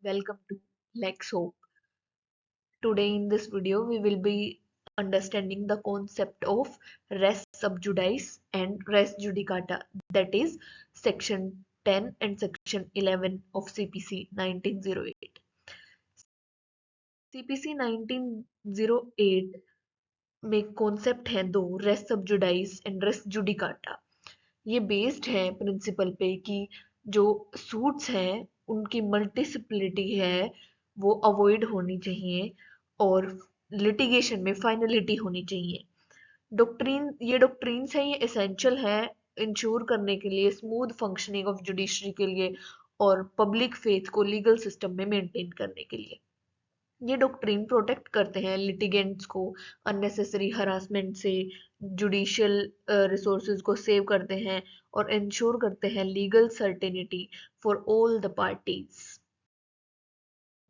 Welcome to Lex Hope. Today in this video we will be understanding the concept of res sub judice and res judicata, that is section 10 and section 11 of CPC 1908. CPC 1908 में concept हैं दो, race sub जुडाइस and race judicata. ये based है principal पे कि जो suits हैं उनकी मल्टीसिपलिटी है वो अवॉइड होनी चाहिए और लिटिगेशन में फाइनलिटी होनी चाहिए। डॉक्ट्रिन्स है, ये एसेंशियल है इंश्योर करने के लिए स्मूथ फंक्शनिंग ऑफ जुडिशरी के लिए और पब्लिक फेथ को लीगल सिस्टम में मेंटेन करने के लिए। ये डॉक्ट्रिन प्रोटेक्ट करते हैं लिटिगेंट्स को अननेसेसरी हरासमेंट से, जुडिशियल रिसोर्सेज को सेव करते हैं और इंश्योर करते हैं legal certainty for all the parties.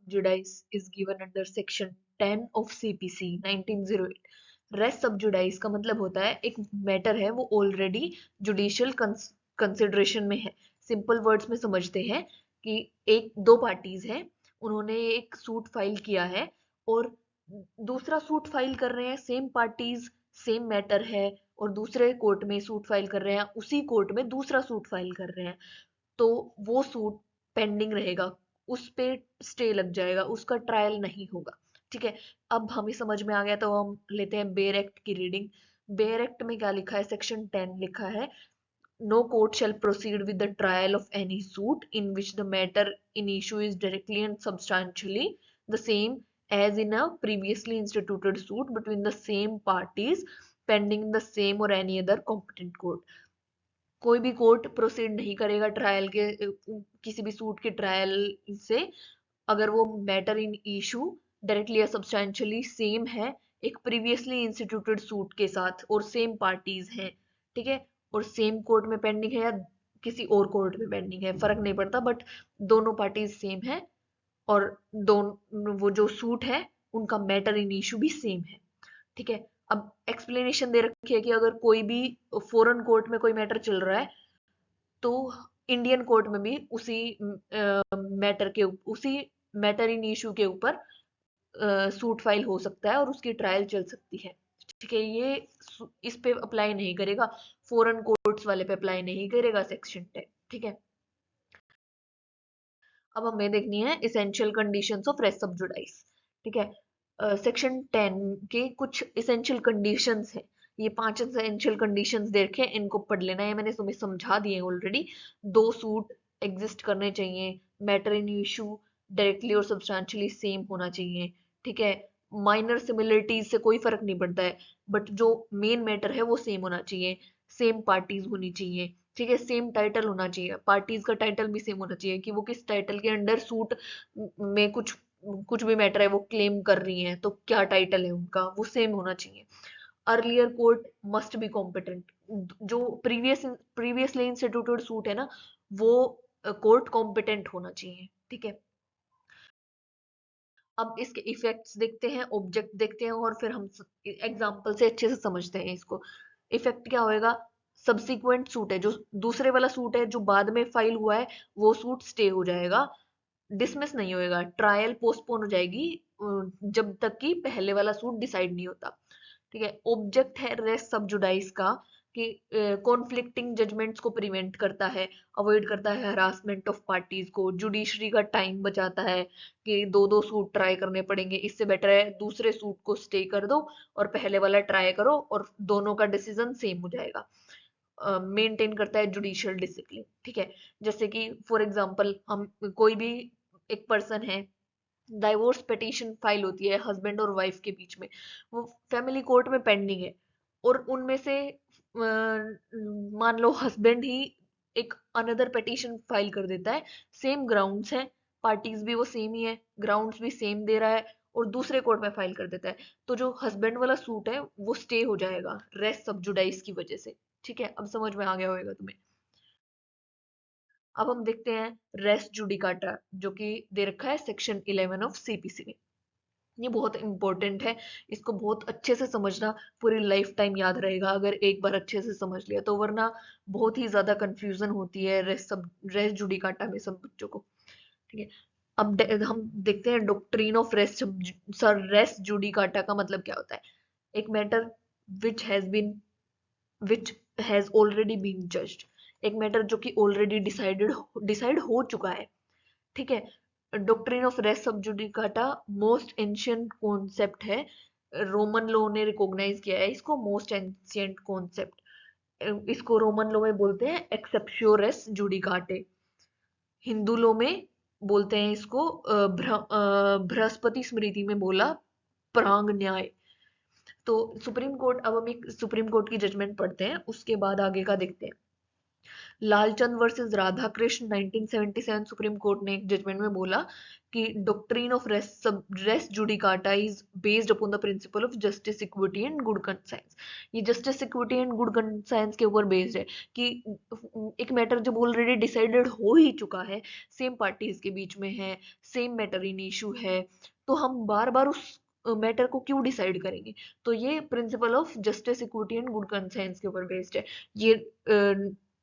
Judice is given under section 10 of CPC 1908। Res sub judice का मतलब होता है एक मैटर है वो ऑलरेडी जुडिशियल कंसिडरेशन में है। सिंपल वर्ड्स में समझते हैं कि एक दो पार्टीज हैं, उन्होंने एक सूट फाइल किया है और दूसरा सूट फाइल कर रहे हैं, सेम पार्टीज सेम मैटर है और दूसरे कोर्ट में सूट फाइल कर रहे हैं, उसी कोर्ट में दूसरा सूट फाइल कर रहे हैं, तो वो सूट पेंडिंग रहेगा, उस पे स्टे लग जाएगा, उसका ट्रायल नहीं होगा। ठीक है, अब हमें समझ में आ गया तो हम लेते हैं बेयर एक्ट की रीडिंग। बेयर एक्ट में क्या लिखा है? सेक्शन 10 लिखा है, no court shall proceed with the trial of any suit in which the matter in issue is directly and substantially the same as in a previously instituted suit between the same parties pending in the same or any other competent court। कोई भी court proceed नहीं करेगा trial के किसी भी suit के trial से अगर वो मैटर इन इशू डायरेक्टली या सब्सटेंशियली सेम है एक प्रीवियसली इंस्टीट्यूटेड सूट के साथ और सेम पार्टीज हैं। ठीक है, और सेम कोर्ट में पेंडिंग है या किसी और कोर्ट में पेंडिंग है, फर्क नहीं पड़ता, बट दोनों पार्टीज सेम है और दोनों वो जो सूट है उनका मैटर इन इशू भी सेम है। ठीक है, अब एक्सप्लेनेशन दे रखी है कि अगर कोई भी फॉरेन कोर्ट में कोई मैटर चल रहा है तो इंडियन कोर्ट में भी उसी मैटर इन इशू के ऊपर सूट फाइल हो सकता है और उसकी ट्रायल चल सकती है। ठीक है, ये इस पे अप्लाई नहीं करेगा, फॉरेन कोर्ट्स वाले पे अप्लाई नहीं करेगा सेक्शन 10। ठीक है, अब हमें देखनी है इसेंशियल कंडीशंस ऑफ रेस्ट सब जुडाइस। ठीक है, सेक्शन 10 के कुछ इसेंशियल कंडीशंस हैं, ये 5 इसेंशियल कंडीशंस देखे, इनको पढ़ लेना है, मैंने तुम्हें समझा दिए ऑलरेडी। दो सूट एग्जिस्ट करने चाहिए, मैटर इन इशू डायरेक्टली और सब्सटेंशियली सेम होना चाहिए। ठीक है, माइनर सिमिलरिटीज से कोई फर्क नहीं पड़ता है, बट जो मेन मैटर है वो सेम होना चाहिए, सेम पार्टीज होनी चाहिए। ठीक है, सेम टाइटल होना चाहिए, पार्टीज का टाइटल भी सेम होना चाहिए कि वो किस टाइटल के अंडर सूट में कुछ कुछ भी मैटर है वो क्लेम कर रही हैं तो क्या टाइटल है उनका वो सेम होना चाहिए। Earlier court must be competent, जो प्रीवियसली इंस्टीट्यूटेड सूट है ना वो कोर्ट कॉम्पिटेंट होना चाहिए। ठीक है, अब इसके इफेक्ट्स देखते हैं, ऑब्जेक्ट देखते हैं और फिर हम एग्जांपल से अच्छे से समझते हैं इसको। इफेक्ट क्या होएगा? सब्सिक्वेंट सूट है, जो दूसरे वाला सूट है जो बाद में फाइल हुआ है वो सूट स्टे हो जाएगा, डिसमिस नहीं होएगा, ट्रायल पोस्टपोन हो जाएगी जब तक कि पहले वाला सूट डिसाइड नहीं होता। ठीक है, ऑब्जेक्ट है रेस सब जुडाइस का कि कॉन्फ्लिक्टिंग जजमेंट्स को प्रिवेंट करता है, अवॉइड करता है हरासमेंट ऑफ पार्टीज को, जुडिशरी का टाइम बचाता है कि दो दो सूट ट्राई करने पड़ेंगे, इससे बेटर है दूसरे सूट को स्टे कर दो और पहले वाला ट्राई करो और दोनों का डिसीजन सेम हो जाएगा। मेंटेन करता है जुडिशियल डिसिप्लिन। ठीक है, जैसे कि फॉर एग्जांपल हम कोई भी एक पर्सन है, डाइवोर्स पिटीशन फाइल होती है हस्बैंड और वाइफ के बीच में, वो फैमिली कोर्ट में पेंडिंग है और उनमें से मान लो हस्बैंड ही एक अनदर पिटीशन फाइल कर देता है, सेम ग्राउंड्स है, पार्टीज भी वो सेम ही है, ग्राउंड्स भी सेम दे रहा है और दूसरे कोर्ट में फाइल कर देता है, तो जो हस्बैंड वाला सूट है वो स्टे हो जाएगा रेस्ट सब जुडाइस की वजह से। ठीक है, अब समझ में आ गया होगा तुम्हें। अब हम देखते हैं रेस्ट जुडिकाटा जो कि दे रखा है सेक्शन 11 ऑफ सीपीसी में। ये बहुत इंपॉर्टेंट है, इसको बहुत अच्छे से समझना, पूरी लाइफ टाइम याद रहेगा अगर एक बार अच्छे से समझ लिया तो, वरना बहुत ही ज्यादा कंफ्यूजन होती है रेस्ट जुडिकाटा में सब बच्चों को। ठीक है, हम देखते हैं डॉक्ट्रिन ऑफ रेस जुडिकाटा का मतलब क्या होता है। एक matter which has been which has already been judged, एक मैटर जो कि ऑलरेडी डिसाइड हो चुका है, ठीक है। Doctrine of res sub judicata most ancient concept है, रोमन लॉ ने रिकॉग्नाइज किया है इसको, मोस्ट एंशियंट कॉन्सेप्ट। इसको रोमन लॉ में बोलते हैं exceptio res judicatae, Hindu law में बोलते हैं इसको बृहस्पति स्मृति में बोला प्रांग न्याय। तो सुप्रीम कोर्ट, अब हम एक सुप्रीम कोर्ट की जजमेंट पढ़ते हैं, उसके बाद आगे का देखते हैं। Lalchand versus Radhakrishna 1977 Supreme Court ने एक जजमेंट में बोला कि doctrine of res judicata is based upon the principle of justice equity and good conscience. ये justice equity and good conscience के ऊपर बेस्ड है कि एक मैटर जब ऑलरेडी डिसाइडेड हो ही चुका है, सेम पार्टीज के बीच में है, सेम मैटर इन इशू है, तो हम बार बार उस मैटर को क्यों डिसाइड करेंगे। तो ये principal of justice equity and good conscience के ऊपर बेस्ड है। ये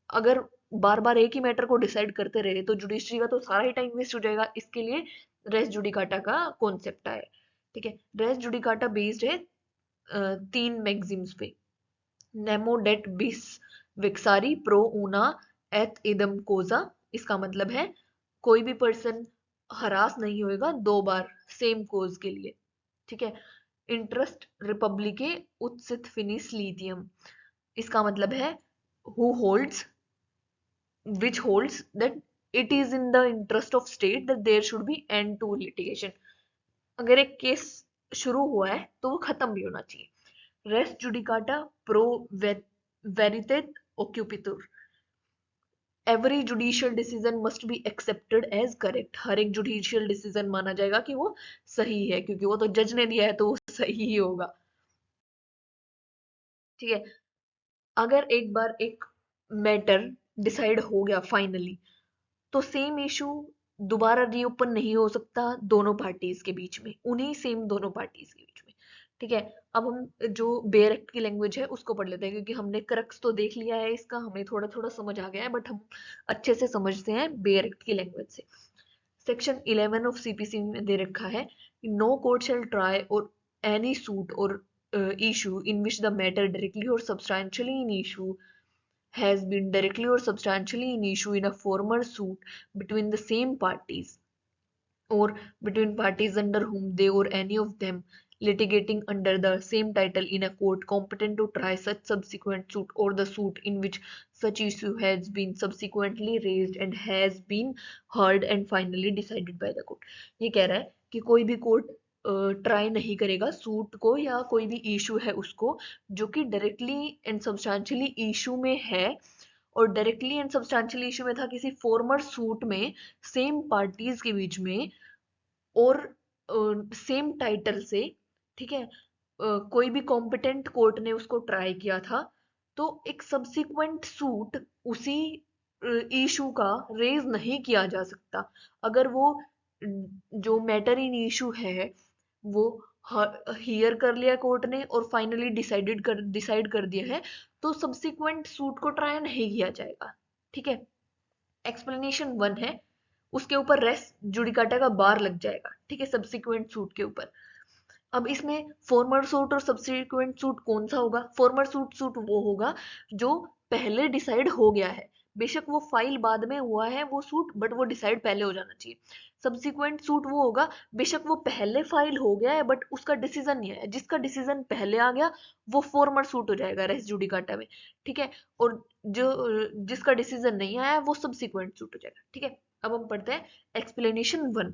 अगर बार बार एक ही मैटर को डिसाइड करते रहे तो जुडिशरी का तो सारा ही टाइम वेस्ट हो जाएगा, इसके लिए रेस जुडिकाटा का कॉन्सेप्ट आया, ठीक है। रेस जुडिकाटा बेस्ड है 3 मैक्सिम्स पे, नेमो डेट बिस विक्सारी प्रो ऊना एथ इदम कोजा। इसका मतलब है कोई भी पर्सन हरास नहीं होएगा 2 बार सेम कोज के लिए, ठीक है। इंटरेस्ट रिपब्लिके उत्सित फिनिस लीथियम, इसका मतलब है who holds which holds that it is in the interest of state that there should be end to litigation। अगर एक केस शुरू हुआ है तो वो खत्म भी होना चाहिए। Res judicata pro veritate occipitur, every judicial decision must be accepted as correct. हर एक जुडिशियल डिसीजन माना जाएगा कि वो सही है, क्योंकि वो तो जज ने दिया है तो वो सही ही होगा, ठीक है। अगर एक बार एक मैटर डिसाइड हो गया फाइनली, तो सेम इशू दोबारा रीओपन नहीं हो सकता दोनों पार्टीज के बीच में, उन्हीं सेम दोनों पार्टीज के बीच में, ठीक है। अब हम जो बेयर एक्ट की लैंग्वेज है उसको पढ़ लेते हैं, क्योंकि हमने क्रक्स तो देख लिया है इसका, हमें थोड़ा थोड़ा समझ आ गया है, बट हम अच्छे से समझते हैं बेयर एक्ट की लैंग्वेज से। सेक्शन 11 ऑफ सीपीसी में दे रखा है, नो कोर्ट शैल ट्राई और एनी सूट और issue in which the matter directly or substantially in issue has been directly or substantially in issue in a former suit between the same parties or between parties under whom they or any of them litigating under the same title in a court competent to try such subsequent suit or the suit in which such issue has been subsequently raised and has been heard and finally decided by the court। ये कह रहा है कि कोई भी court try नहीं करेगा suit को या कोई भी इशू है उसको जो कि डायरेक्टली एंड सब्सटैंशियली इशू में है, और डायरेक्टली एंड सब्सटैंशियली इशू में था किसी फॉर्मर सूट में सेम पार्टीज के बीच में और सेम टाइटल से, ठीक है। कोई भी कॉम्पिटेंट कोर्ट ने उसको ट्राई किया था, तो एक सब्सिक्वेंट सूट उसी इशू का रेज नहीं किया जा सकता अगर वो जो मैटर इन इशू है वो हियर कर लिया कोर्ट ने और फाइनली डिसाइड कर दिया है, तो सब्सिक्वेंट सूट को ट्राई नहीं किया जाएगा, ठीक है। एक्सप्लेनेशन 1 है, उसके ऊपर रेस जुडिकाटा का बार लग जाएगा, ठीक है, सब्सिक्वेंट सूट के ऊपर। अब इसमें फॉर्मर सूट और सब्सिक्वेंट सूट कौन सा होगा। फॉर्मर सूट वो होगा जो पहले डिसाइड हो गया है, बेशक वो फाइल बाद में हुआ है वो सूट, बट वो डिसाइड पहले हो जाना चाहिए। सब्सिक्वेंट सूट वो होगा बेशक वो पहले फाइल हो गया है बट उसका डिसीजन नहीं आया, जिसका डिसीजन पहले आ गया वो फॉर्मर सूट हो जाएगा रेस जुडिकाटा में, ठीक है। और जो जिसका डिसीजन नहीं आया वो सब्सिक्वेंट सूट हो जाएगा, ठीक है। अब हम पढ़ते हैं एक्सप्लेनेशन 1।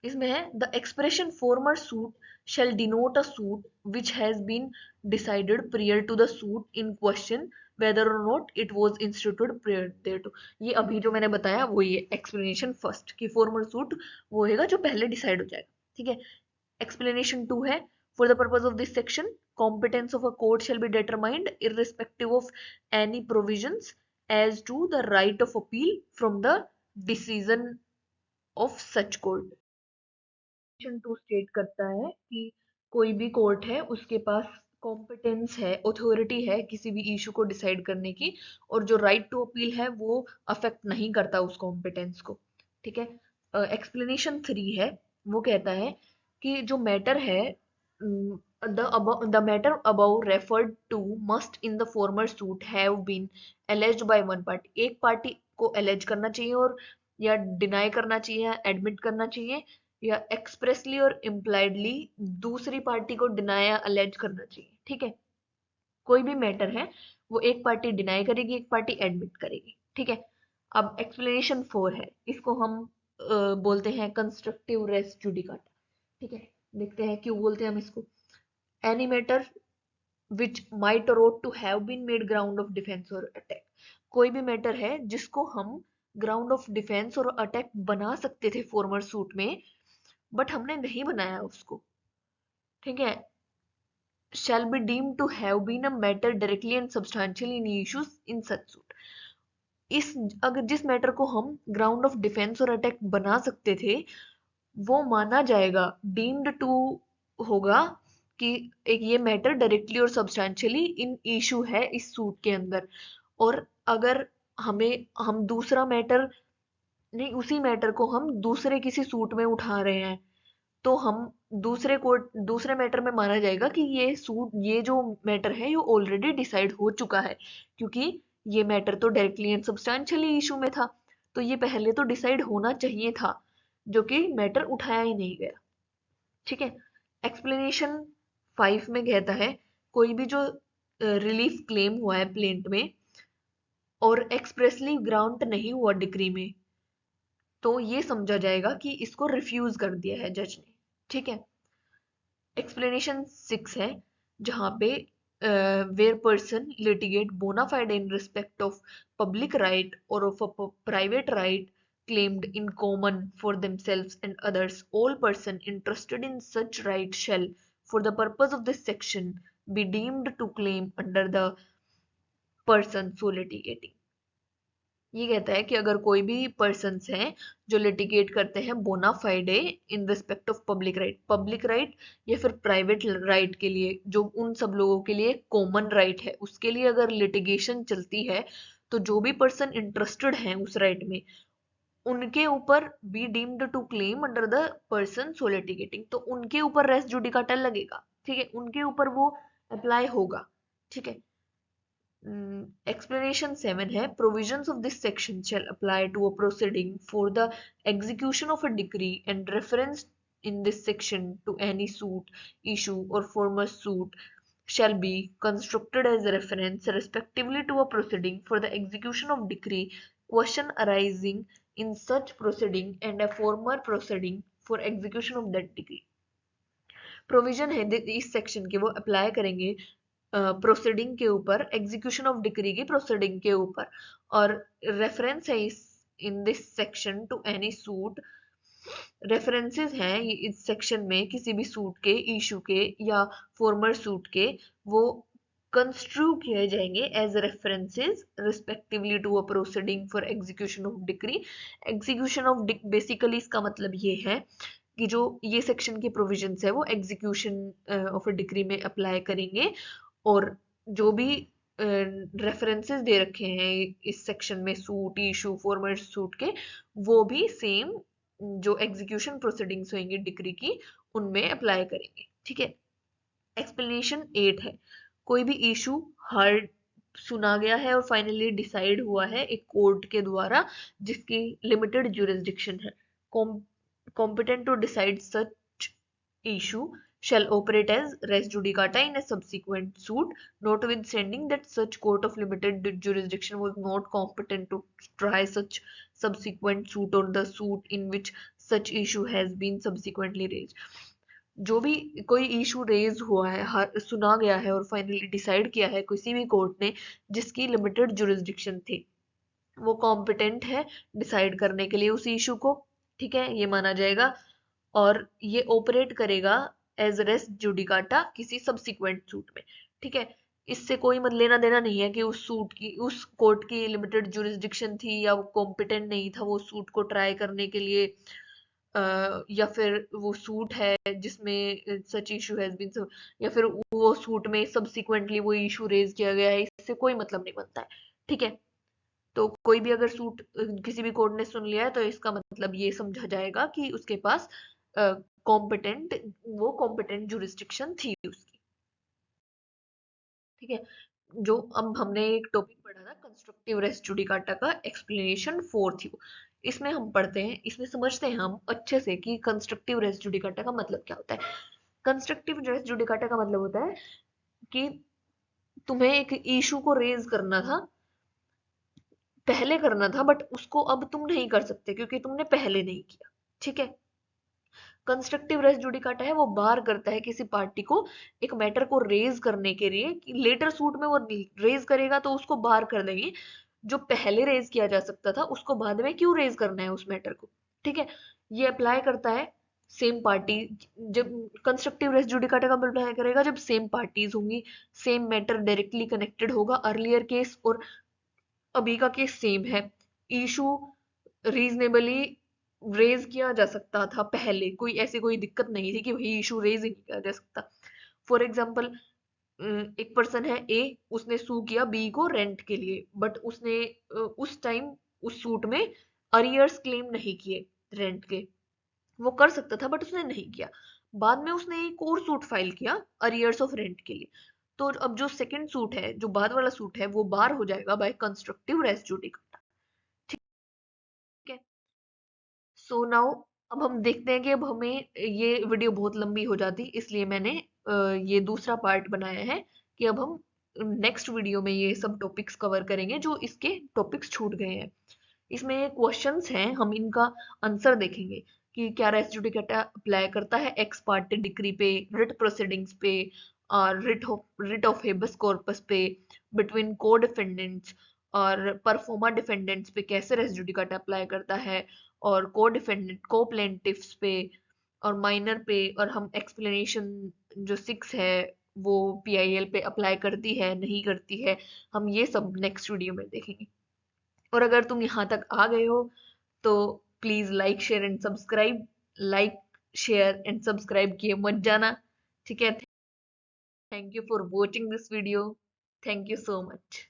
इसमें है the expression farmer suit shall denote a suit which has been decided prior to the suit in question whether or not it was instituted prior thereto। ये अभी जो मैंने बताया वो ये एक्सप्लेनेशन फर्स्ट कि फॉर्मर सूट वो होगा जो पहले डिसाइड हो जाएगा, ठीक है। एक्सप्लेनेशन 2 है for the purpose of this section competence of a court shall be determined irrespective of any provisions as to the right of appeal from the decision of such court। Section 2 state करता है कि कोई भी court है उसके पास competence है, authority है किसी भी इशू को डिसाइड करने की, और जो राइट टू अपील है वो अफेक्ट नहीं करता उस कॉम्पिटेंस को, ठीक है। एक्सप्लेनेशन 3 है, वो कहता है कि जो मैटर है, the matter above referred to must in the former suit have been alleged by one party. एक पार्टी को एलेज करना चाहिए और या डिनाई करना चाहिए या एडमिट करना चाहिए, या एक्सप्रेसली और इम्प्लाइडली दूसरी पार्टी को डिनाई या एलेज करना चाहिए। ठीक है, कोई भी मैटर है वो एक पार्टी डिनाई करेगी, एक पार्टी एडमिट करेगी। ठीक है, अब एक्सप्लेनेशन 4 है, इसको हम बोलते हैं कंस्ट्रक्टिव रेस जुडिकाटा। ठीक है, देखते हैं क्यों बोलते हैं हम इसको। Any matter which might ought to have been made ground of defence और अटैक। कोई भी मैटर है जिसको हम ग्राउंड ऑफ डिफेंस और अटैक बना सकते थे फॉर्मर सूट में, बट हमने नहीं बनाया उसको। ठीक है, shall be deemed to have been a matter directly and substantially in issues in such suit। इस अगर जिस मैटर को हम ग्राउंड ऑफ डिफेंस और अटैक बना सकते थे, वो माना जाएगा, डीम्ड टू होगा कि एक ये मैटर डायरेक्टली और सब्सटेंशियली इन इशू है इस सूट के अंदर। और अगर हम दूसरा मैटर नहीं, उसी मैटर को हम दूसरे किसी सूट में उठा रहे हैं, तो हम दूसरे मैटर में माना जाएगा कि ये जो मैटर है ये ऑलरेडी डिसाइड हो चुका है, क्योंकि ये मैटर तो डायरेक्टली एंड सब्सटेंशियली इशू में था, तो ये पहले तो डिसाइड होना चाहिए था, जो कि मैटर उठाया ही नहीं गया। ठीक है, एक्सप्लेनेशन 5 में कहता है कोई भी जो रिलीफ क्लेम हुआ है प्लेंट में और एक्सप्रेसली ग्रांट नहीं हुआ डिक्री में, तो ये समझा जाएगा कि इसको रिफ्यूज कर दिया है जज ने। ठीक है, एक्सप्लेनेशन 6 है, जहाँ पे where person litigate bona fide in respect of public right और of a private right claimed in common for themselves and others, all person interested in such right shall, for the purpose of this section, be deemed to claim under the person so litigating। ये कहता है कि अगर कोई भी persons हैं जो litigate करते हैं bona fide in respect of public right या फिर प्राइवेट राइट के लिए, जो उन सब लोगों के लिए कॉमन राइट है, उसके लिए अगर लिटिगेशन चलती है, तो जो भी पर्सन इंटरेस्टेड हैं उस राइट में, उनके ऊपर be deemed to claim under the person so litigating, तो उनके ऊपर रेस जुडिकाटा लगेगा। ठीक है, उनके ऊपर वो अप्लाई होगा। ठीक है, explanation 7 है, provisions of this section shall apply to a proceeding for the execution of a decree and reference in this section to any suit issue or former suit shall be construed as a reference respectively to a proceeding for the execution of decree, question arising in such proceeding and a former proceeding for execution of that decree। Provision है इस section के, वो apply करेंगे proceeding के ऊपर, execution of decree की proceeding के ऊपर, और रेफरेंस है इस in this section two any suit. References हैं इस सेक्शन में किसी भी सूट के, इशू के या फॉर्मर सूट के, वो कंस्ट्रू किए जाएंगे as references respectively to a proceeding for execution of decree. Execution of basically इसका मतलब ये है कि जो ये सेक्शन की प्रोविजंस है वो एग्जीक्यूशन ऑफ अ डिक्री में अप्लाई करेंगे, और जो भी रेफरेंसेस दे रखे हैं इस सेक्शन में सूट, इशू, फॉर्मर सूट के, वो भी सेम जो एग्जीक्यूशन प्रोसीडिंग्स होंगी डिक्री की, उनमें अप्लाई करेंगे। ठीक है, एक्सप्लेनेशन 8 है, कोई भी इशू हर्ड सुना गया है और फाइनली डिसाइड हुआ है एक कोर्ट के द्वारा जिसकी लिमिटेड ज्यूरिसडिक्शन है, competent to decide such issue shall operate as res judicata in a subsequent suit, notwithstanding that such court of limited jurisdiction was not competent to try such subsequent suit or the suit in which such issue has been subsequently raised। जो भी कोई issue raise हुआ है, सुना गया है और finally decide किया है किसी भी कोर्ट ने जिसकी लिमिटेड जुरिसडिक्शन थी, वो कॉम्पिटेंट है डिसाइड करने के लिए उस इशू को। ठीक है, ये माना जाएगा, और ये ऑपरेट करेगा एज रेस जुडिकाटा किसी सब्सिक्वेंट सूट में। ठीक है, इससे कोई मत लेना देना नहीं है कि उस सूट की, उस कोर्ट की लिमिटेड जुरिसडिक्शन थी या वो कॉम्पिटेंट नहीं था वो सूट को ट्राई करने के लिए, या फिर वो सूट है जिसमें सच इशू हैज बीन, या फिर वो सूट में सब्सिक्वेंटली वो इशू रेज किया गया है, इससे कोई मतलब नहीं बनता है। ठीक है, तो कोई भी अगर सूट किसी भी कोर्ट ने सुन लिया है तो इसका मतलब ये समझा जाएगा कि उसके पास कॉम्पिटेंट वो कॉम्पिटेंट जुरिस्डिक्शन थी उसकी। ठीक है। जो अब हमने एक टॉपिक पढ़ा था कंस्ट्रक्टिव रेस जुडिकाटा का एक्सप्लेनेशन 4 थी वो। इसमें हम पढ़ते हैं, इसमें समझते हैं हम अच्छे से कि कंस्ट्रक्टिव रेस जुडिकाटा का मतलब क्या होता है। कंस्ट्रक्टिव रेस जुडिकाटा का मतलब होता है कि तुम्हें एक इशू को रेज करना था, पहले करना था, बट उसको अब तुम नहीं कर सकते क्योंकि तुमने पहले नहीं किया। ठीक है। कंस्ट्रक्टिव रेस जुडिकाटा है वो बार करता है किसी पार्टी को एक मैटर को रेज करने के लिए कि लेटर सूट में वो रेज करेगा तो उसको बार कर देंगे। जो पहले रेज किया जा सकता था उसको बाद में क्यों रेज करना है उस मैटर को। ठीक है। ये अप्लाई करता है सेम पार्टी, जब कंस्ट्रक्टिव रेस जुडिकाटा का अप्लाई करेगा जब सेम पार्टीज होंगी, सेम मैटर डायरेक्टली कनेक्टेड होगा, अर्लियर केस और अभी का केस सेम है, इशू रीजनेबली रेज किया जा सकता था पहले, कोई ऐसी कोई दिक्कत नहीं थी कि वही इशू रेज ही नहीं किया जा सकता। फॉर एग्जाम्पल, एक पर्सन है ए, उसने सू किया बी को रेंट के लिए, बट उसने उस टाइम उस सूट में अरियर्स क्लेम नहीं किए रेंट के। वो कर सकता था बट उसने नहीं किया। बाद में उसने एक और सूट फाइल किया अरियर्स ऑफ रेंट के लिए। तो अब जो सेकंड सूट है, जो बाद वाला सूट है, वो बार हो जाएगा बाय कंस्ट्रक्टिव रेस जुडिकाटा। ठीक है। सो नाउ अब हम देखते हैं कि अब हमें ये वीडियो बहुत लंबी हो जाती, इसलिए मैंने ये दूसरा पार्ट बनाया है कि अब हम नेक्स्ट वीडियो में ये सब टॉपिक्स कवर करेंगे जो इसके टॉपिक्स छूट गए हैं। इसमें क्वेश्चंस हैं, हम इनका आंसर देखेंगे कि क्या रेस जुडिकाटा अप्लाई करता है एक्स पार्टी डिक्री पे, रिट प्रोसीडिंग्स पे, और रिट ऑफ हेबस कॉर्पस पे, बिटवीन को डिफेंडेंट्स और परफॉर्मा डिफेंडेंट्स पे कैसे रेस जुडिकाटा अप्लाई करता है, और को डिफेंडेंट को प्लेंटिफ्स पे और माइनर पे, और हम एक्सप्लेनेशन जो 6 है वो पीआईएल पे अप्लाई करती है नहीं करती है, हम ये सब नेक्स्ट वीडियो में देखेंगे। और अगर तुम यहाँ तक आ गए हो तो please like share and subscribe, like share and subscribe किए मत जाना। ठीक है। Thank you for watching this video. Thank you so much.